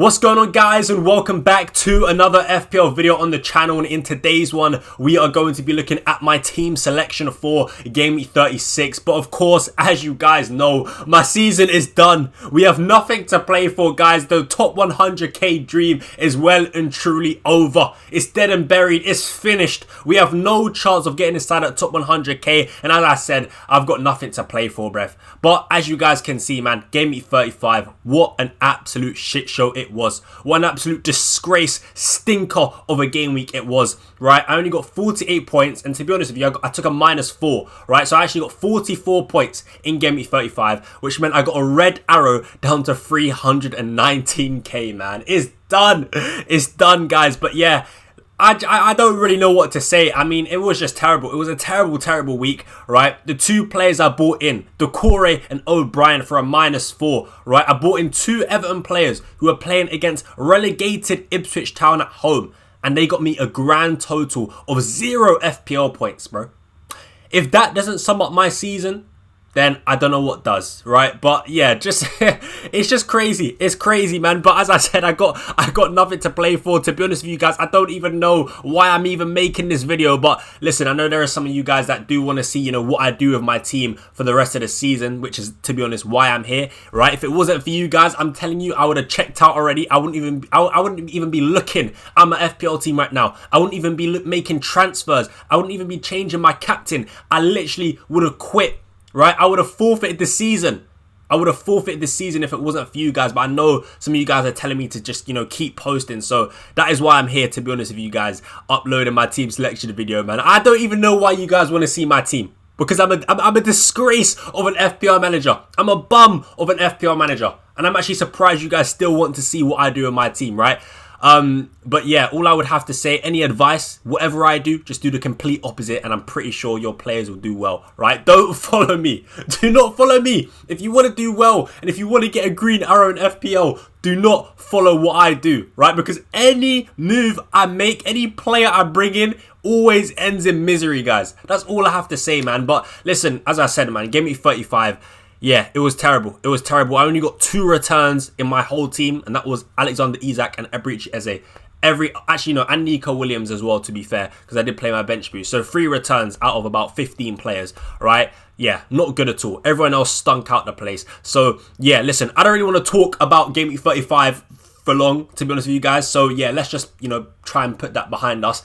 What's going on, guys, and welcome back to another FPL video on the channel. And in today's one, we are going to be looking at my team selection for Gameweek 36. But of course, as you guys know, my season is done. We have nothing to play for, guys. The top 100k dream is well and truly over. It's dead and buried. It's finished. We have no chance of getting inside that top 100k. And as I said, I've got nothing to play for, bruv. But as you guys can see, man, Gameweek 35, what an absolute shit show it was. What an absolute disgrace, stinker of a game week it was, right? I only got 48 points, and to be honest with you, I took a -4, right? So I actually got 44 points in game week 35, which meant I got a red arrow down to 319k, man. It's done. It's done, guys. But yeah, I don't really know what to say. I mean, it was just terrible. It was a terrible, terrible week, right? The two players I bought in, Decore and O'Brien, for a -4, right? I bought in two Everton players who are playing against relegated Ipswich Town at home, and they got me a grand total of 0 FPL points, bro. If that doesn't sum up my season, then I don't know what does, right? But yeah, just it's just crazy. It's crazy, man. But as I said, I got nothing to play for. To be honest with you guys, I don't even know why I'm even making this video. But listen, I know there are some of you guys that do want to see, you know, what I do with my team for the rest of the season, which is, to be honest, why I'm here, right? If it wasn't for you guys, I'm telling you, I would have checked out already. I wouldn't even be looking at my FPL team right now. I wouldn't even be making transfers. I wouldn't even be changing my captain. I literally would have quit. Right, I would have forfeited the season. I would have forfeited the season if it wasn't for you guys. But I know some of you guys are telling me to just, you know, keep posting. So that is why I'm here, to be honest with you guys, uploading my team selection video, man. I don't even know why you guys want to see my team, because I'm a disgrace of an FPL manager. I'm a bum of an FPL manager, and I'm actually surprised you guys still want to see what I do in my team, right? But yeah, all I would have to say, any advice, whatever I do, just do the complete opposite, and I'm pretty sure your players will do well, right? Don't follow me. Do not follow me. If you want to do well, and if you want to get a green arrow in FPL, do not follow what I do, right? Because any move I make, any player I bring in, always ends in misery, guys. That's all I have to say, man. But listen, as I said, man, Game Week 35, yeah, it was terrible. It was terrible. I only got 2 returns in my whole team, and that was Alexander Isak and Ebrici Eze. And Nico Williams as well, to be fair, because I did play my bench boost. So 3 returns out of about 15 players, right? Yeah, not good at all. Everyone else stunk out the place. So yeah, listen, I don't really want to talk about Game Week 35 for long, to be honest with you guys. So yeah, let's just, you know, try and put that behind us,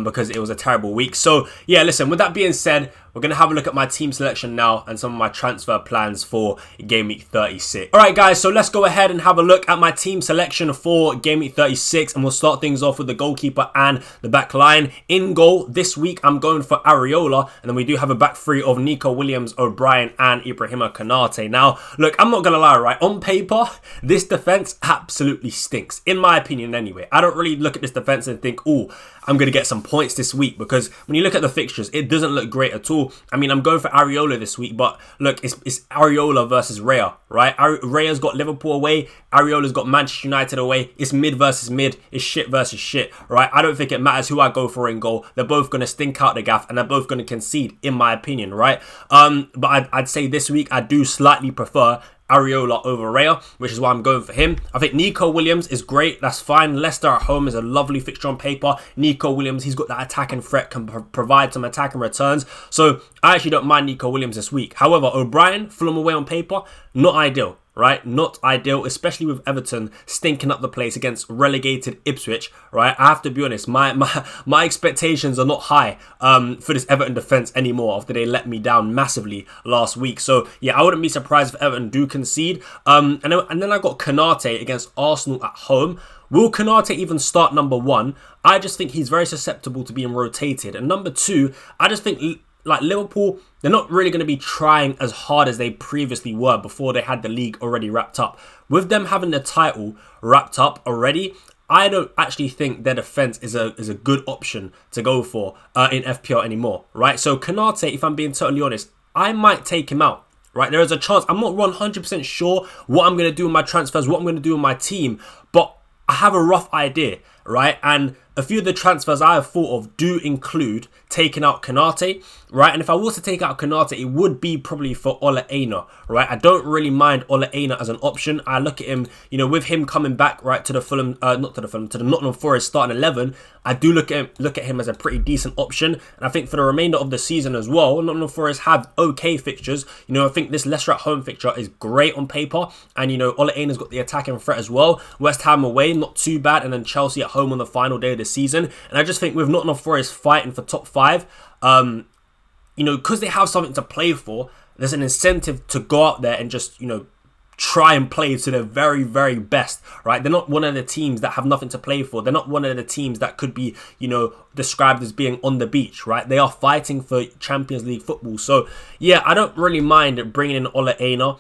because it was a terrible week. So yeah, listen, with that being said, we're going to have a look at my team selection now and some of my transfer plans for Game Week 36. All right, guys, so let's go ahead and have a look at my team selection for Game Week 36, and we'll start things off with the goalkeeper and the back line. In goal this week, I'm going for Areola, and then we do have a back three of Nico Williams, O'Brien, and Ibrahima Konate. Now, look, I'm not going to lie, right? On paper, this defense absolutely stinks, in my opinion anyway. I don't really look at this defense and think, oh, I'm going to get some points this week, because when you look at the fixtures, it doesn't look great at all. I mean, I'm going for Areola this week, but look, it's Areola versus Raya, right? Raya's got Liverpool away, Areola's got Manchester United away. It's mid versus mid, it's shit versus shit, right? I don't think it matters who I go for in goal. They're both going to stink out the gaff, and they're both going to concede, in my opinion, right? But I'd say this week I do slightly prefer Areola over Raya, which is why I'm going for him. I think Nico Williams is great. That's fine. Leicester at home is a lovely fixture on paper. Nico Williams, he's got that attacking threat, can provide some attacking returns. So I actually don't mind Nico Williams this week. However, O'Brien, Fulham away on paper, not ideal. Right, not ideal, especially with Everton stinking up the place against relegated Ipswich. Right, I have to be honest, my expectations are not high for this Everton defense anymore after they let me down massively last week. So yeah, I wouldn't be surprised if Everton do concede. And then I got Konate against Arsenal at home. Will Konate even start number 1? I just think he's very susceptible to being rotated. And number 2, I just think, like, Liverpool, they're not really going to be trying as hard as they previously were before they had the league already wrapped up. With them having the title wrapped up already, I don't actually think their defense is a good option to go for in FPL anymore, right? So Konate, if I'm being totally honest, I might take him out. Right, there is a chance. I'm not 100% sure what I'm going to do with my transfers, what I'm going to do with my team, but I have a rough idea, right? And a few of the transfers I have thought of do include taking out Konate, right? And if I was to take out Konate, it would be probably for Ole Einar, right? I don't really mind Ole Einar as an option. I look at him, you know, with him coming back, right, to the Fulham, not to the Fulham, to the Nottingham Forest starting 11. I do look at him as a pretty decent option. And I think for the remainder of the season as well, Nottingham Forest have okay fixtures. You know, I think this Leicester at home fixture is great on paper. And, you know, Ole Einar's got the attacking threat as well. West Ham away, not too bad. And then Chelsea at home on the final day of the season. And I just think with Nottingham Forest fighting for top 5, you know, because they have something to play for, there's an incentive to go out there and just, you know, try and play to their very, very best, right? They're not one of the teams that have nothing to play for. They're not one of the teams that could be, you know, described as being on the beach, right? They are fighting for Champions League football. So, yeah, I don't really mind bringing in Ole Einar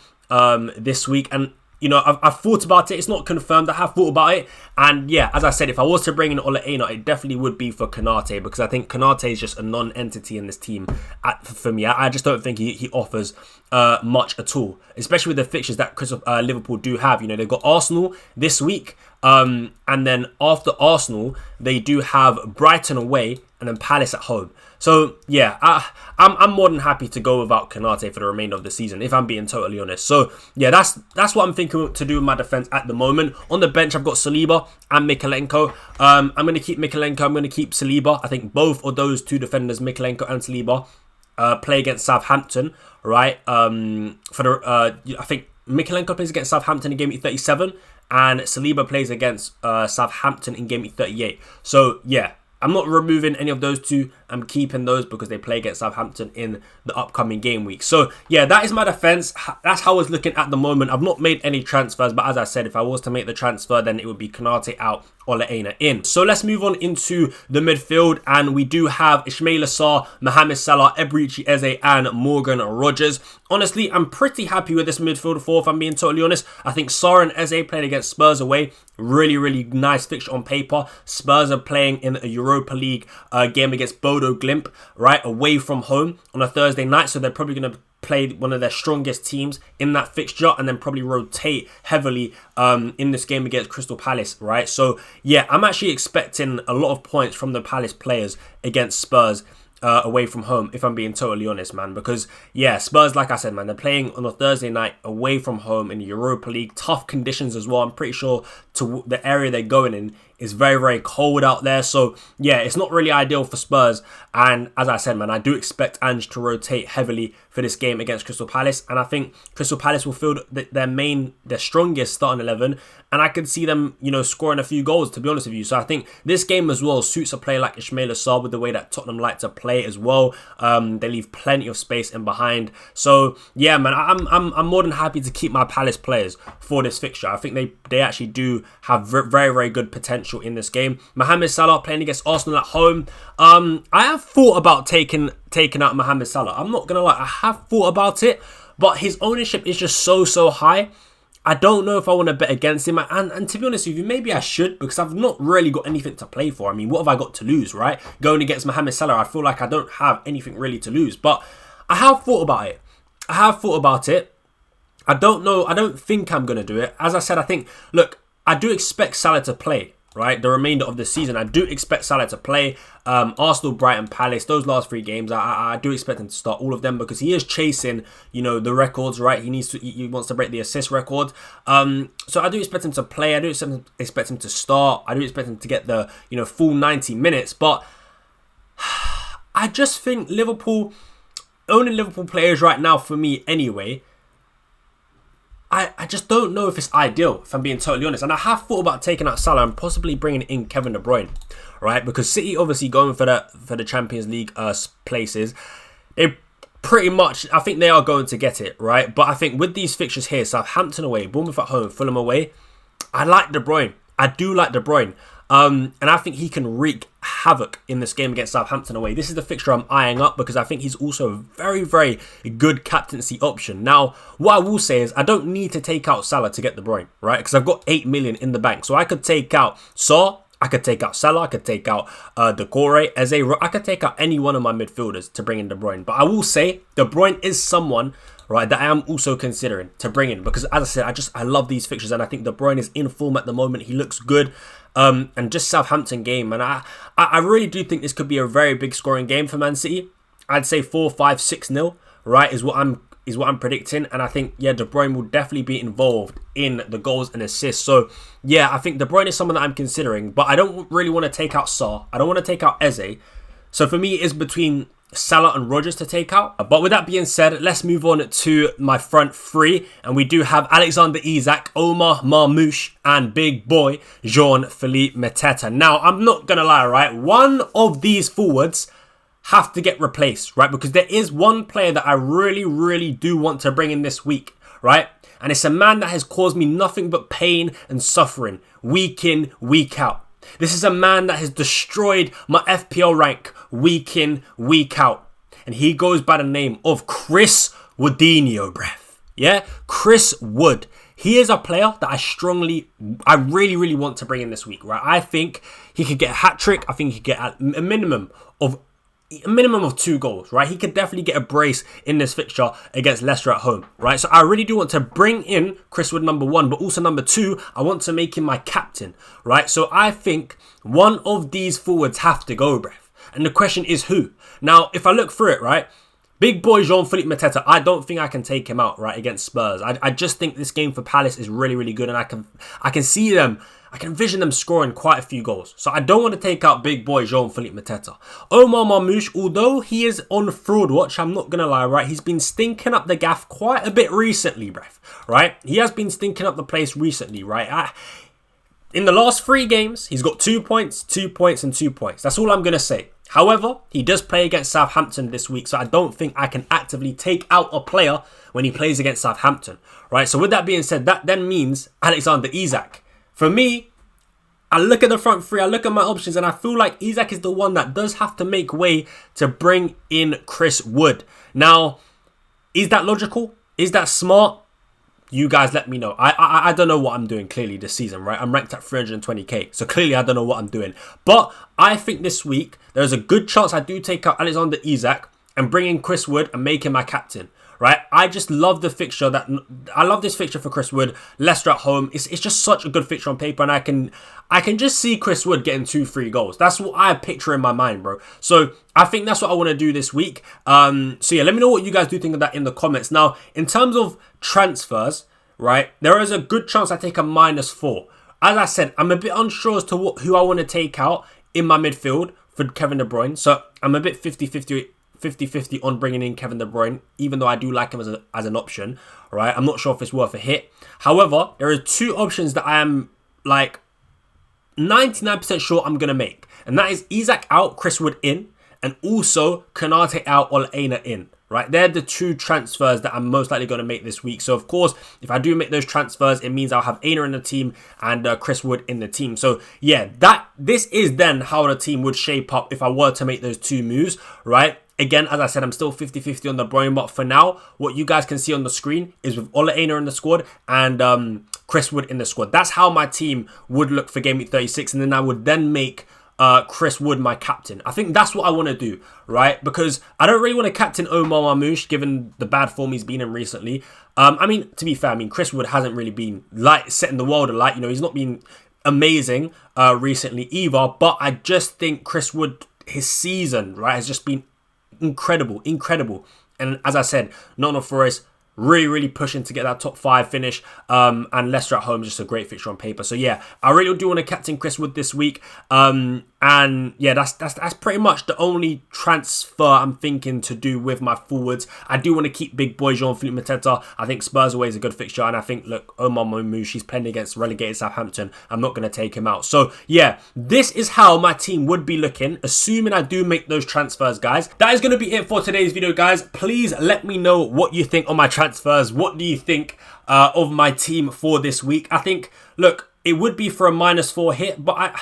this week. And, you know, I've thought about it. It's not confirmed. I have thought about it. And yeah, as I said, if I was to bring in Ole Einar, it definitely would be for Konate, because I think Konate is just a non-entity in this team for me. I just don't think he offers much at all, especially with the fixtures that Liverpool do have. You know, they've got Arsenal this week. And then after Arsenal, they do have Brighton away and then Palace at home. So, yeah, I'm more than happy to go without Konate for the remainder of the season, if I'm being totally honest. So, yeah, that's what I'm thinking to do with my defence at the moment. On the bench, I've got Saliba and Mykolenko. I'm going to keep Mykolenko. I'm going to keep Saliba. I think both of those two defenders, Mykolenko and Saliba, play against Southampton, right? I think Mykolenko plays against Southampton in Gameweek 37, and Saliba plays against Southampton in Gameweek 38. So, yeah, I'm not removing any of those two. I'm keeping those because they play against Southampton in the upcoming game week. So, yeah, that is my defence. That's how I was looking at the moment. I've not made any transfers, but as I said, if I was to make the transfer, then it would be Konate out, Ole Einar in. So let's move on into the midfield, and we do have Ismaila Sarr, Mohamed Salah, Eberechi Eze, and Morgan Rogers. Honestly, I'm pretty happy with this midfield four, if I'm being totally honest. I think Sarr and Eze playing against Spurs away, really, really nice fixture on paper. Spurs are playing in a Europa League game against Bodo Glimt, right, away from home on a Thursday night, so they're probably going to play one of their strongest teams in that fixture and then probably rotate heavily in this game against Crystal Palace, right? So, yeah, I'm actually expecting a lot of points from the Palace players against Spurs away from home, if I'm being totally honest, man, because, yeah, Spurs, like I said, man, they're playing on a Thursday night away from home in the Europa League, tough conditions as well. I'm pretty sure to the area they're going in is very, very cold out there. So, yeah, it's not really ideal for Spurs. And as I said, man, I do expect Ange to rotate heavily for this game against Crystal Palace. And I think Crystal Palace will field their strongest starting 11. And I could see them, you know, scoring a few goals, to be honest with you. So I think this game as well suits a player like Ismaila Sarr with the way that Tottenham like to play as well. They leave plenty of space in behind. So, yeah, man, I'm more than happy to keep my Palace players for this fixture. I think they actually do have very, very good potential in this game. Mohamed Salah playing against Arsenal at home. I have thought about taking out Mohamed Salah. I'm not gonna lie, I have thought about it, but his ownership is just so high. I don't know if I want to bet against him, and to be honest with you, maybe I should, because I've not really got anything to play for. I mean, what have I got to lose, right? Going against Mohamed Salah, I feel like I don't have anything really to lose, but I have thought about it. I don't know. I don't think I'm going to do it. As I said, I think, look, I do expect Salah to play, right? The remainder of the season, I do expect Salah to play. Arsenal, Brighton, Palace, those last 3 games, I do expect him to start all of them, because he is chasing, you know, the records, right? He wants to break the assist record. So I do expect him to play. I do expect him to start. I do expect him to get the, you know, full 90 minutes. But I just think owning Liverpool players right now, for me anyway, I just don't know if it's ideal, if I'm being totally honest. And I have thought about taking out Salah and possibly bringing in Kevin De Bruyne, right? Because City obviously going for the Champions League places. They pretty much, I think they are going to get it, right? But I think with these fixtures here, Southampton away, Bournemouth at home, Fulham away, I like De Bruyne. I do like De Bruyne. And I think he can wreak havoc in this game against Southampton away. This is the fixture I'm eyeing up, because I think he's also a very, very good captaincy option. Now, what I will say is I don't need to take out Salah to get De Bruyne, right? Because I've got 8 million in the bank. So I could take out Sarr, I could take out Salah, I could take out Decore, Eze, I could take out any one of my midfielders to bring in De Bruyne. But I will say De Bruyne is someone, right, that I am also considering to bring in, because as I said, I love these fixtures, and I think De Bruyne is in form at the moment. He looks good. and just Southampton game. And I really do think this could be a very big scoring game for Man City. I'd say 4-5, 6-0, right, is what I'm predicting. And I think, yeah, De Bruyne will definitely be involved in the goals and assists. So, yeah, I think De Bruyne is someone that I'm considering. But I don't really want to take out Salah. I don't want to take out Eze. So, for me, it is between Salah and Rodgers to take out. But with that being said, let's move on to my front three. And we do have Alexander Isak, Omar Marmoush, and big boy Jean-Philippe Mateta. Now, I'm not going to lie, right? One of these forwards have to get replaced, right? Because there is one player that I really, really do want to bring in this week, right? And it's a man that has caused me nothing but pain and suffering week in, week out. This is a man that has destroyed my FPL rank week in, week out. And he goes by the name of Chris Woodinho, bruv. Yeah? Chris Wood. He is a player that I really, really want to bring in this week, right? I think he could get a hat-trick. I think he could get a minimum of 2 goals, right? He could definitely get a brace in this fixture against Leicester at home, right? So I really do want to bring in Chris Wood number 1, but also number 2, I want to make him my captain, right? So I think one of these forwards have to go, bruv. And the question is who? Now, if I look through it, right? Big boy Jean-Philippe Mateta, I don't think I can take him out, right, against Spurs. I just think this game for Palace is really, really good, and I can see them, I can envision them scoring quite a few goals. So I don't want to take out big boy Jean-Philippe Mateta. Omar Marmoush, although he is on fraud watch, I'm not going to lie, right, he's been stinking up the gaff quite a bit recently, bruv, right? He has been stinking up the place recently, right? In the last 3 games, he's got 2 points, 2 points, and 2 points. That's all I'm going to say. However, he does play against Southampton this week, so I don't think I can actively take out a player when he plays against Southampton, right? So with that being said, that then means Alexander Isak. For me, I look at the front three, I look at my options, and I feel like Isak is the one that does have to make way to bring in Chris Wood. Now, is that logical? Is that smart? You guys let me know. I don't know what I'm doing clearly this season, right? I'm ranked at 320k. So clearly I don't know what I'm doing. But I think this week, there's a good chance I do take out Alexander Isak and bring in Chris Wood and make him my captain, right? I just love the fixture. I love this fixture for Chris Wood. Leicester at home. It's just such a good fixture on paper. And I can just see Chris Wood getting 2-3 goals. That's what I picture in my mind, bro. So I think that's what I want to do this week. So yeah, let me know what you guys do think of that in the comments. Now, in terms of transfers, right, there is a good chance I take a -4. As I said, I'm a bit unsure as to who I want to take out in my midfield for Kevin De Bruyne. So I'm a bit 50-50 on bringing in Kevin De Bruyne, even though I do like him as an option, right? I'm not sure if it's worth a hit. However, there are 2 options that I am like 99% sure I'm going to make. And that is Isak out, Chris Wood in, and also Konate out, Ole Einar in. Right, they're the 2 transfers that I'm most likely going to make this week. So, of course, if I do make those transfers, it means I'll have Einar in the team and Chris Wood in the team. So, yeah, this is then how the team would shape up if I were to make those 2 moves, right? Again, as I said, I'm still 50-50 on the Bruyne, but for now, what you guys can see on the screen is with Ole Einar in the squad and Chris Wood in the squad. That's how my team would look for Gameweek 36, and then I would then make Chris Wood my captain. I think that's what I want to do, right? Because I don't really want to captain Omar Marmoush given the bad form he's been in recently. I mean, to be fair, I mean, Chris Wood hasn't really been setting the world alight. You know, he's not been amazing recently either, but I just think Chris Wood, his season, right, has just been incredible. And as I said, Nottingham Forest really, really pushing to get that top 5 finish. And Leicester at home, just a great fixture on paper. So yeah, I really do want to captain Chris Wood this week. And yeah, that's pretty much the only transfer I'm thinking to do with my forwards. I do want to keep big boy Jean-Philippe Mateta. I think Spurs away is a good fixture. And I think, look, Omar Marmoush, he's playing against relegated Southampton. I'm not going to take him out. So yeah, this is how my team would be looking, assuming I do make those transfers, guys. That is going to be it for today's video, guys. Please let me know what you think on my transfers. What do you think of my team for this week? I think, look, it would be for a -4 hit, but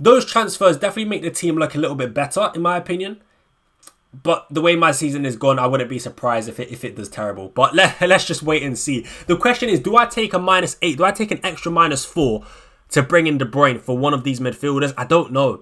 those transfers definitely make the team look a little bit better, in my opinion. But the way my season is gone, I wouldn't be surprised if it does terrible. But let's just wait and see. The question is, do I take a -8? Do I take an extra -4 to bring in De Bruyne for one of these midfielders? I don't know.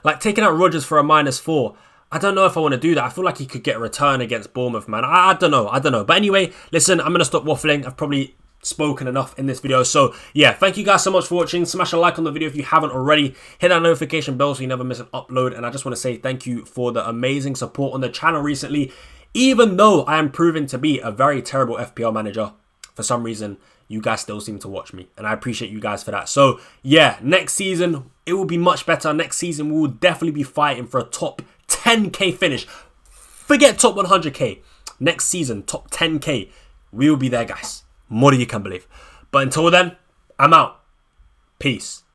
Like, taking out Rodgers for a -4, I don't know if I want to do that. I feel like he could get a return against Bournemouth, man. I don't know. But anyway, listen, I'm going to stop waffling. I've probably spoken enough in this video. So yeah, thank you guys so much for watching. Smash a like on the video if you haven't already. Hit that notification bell so you never miss an upload. And I just want to say thank you for the amazing support on the channel recently. Even though I am proven to be a very terrible FPL manager, for some reason you guys still seem to watch me, and I appreciate you guys for that. So yeah, next season it will be much better. Next season we will definitely be fighting for a top 10k finish. Forget top 100k. Next season, top 10k. We will be there, guys. More than you can believe. But until then, I'm out. Peace.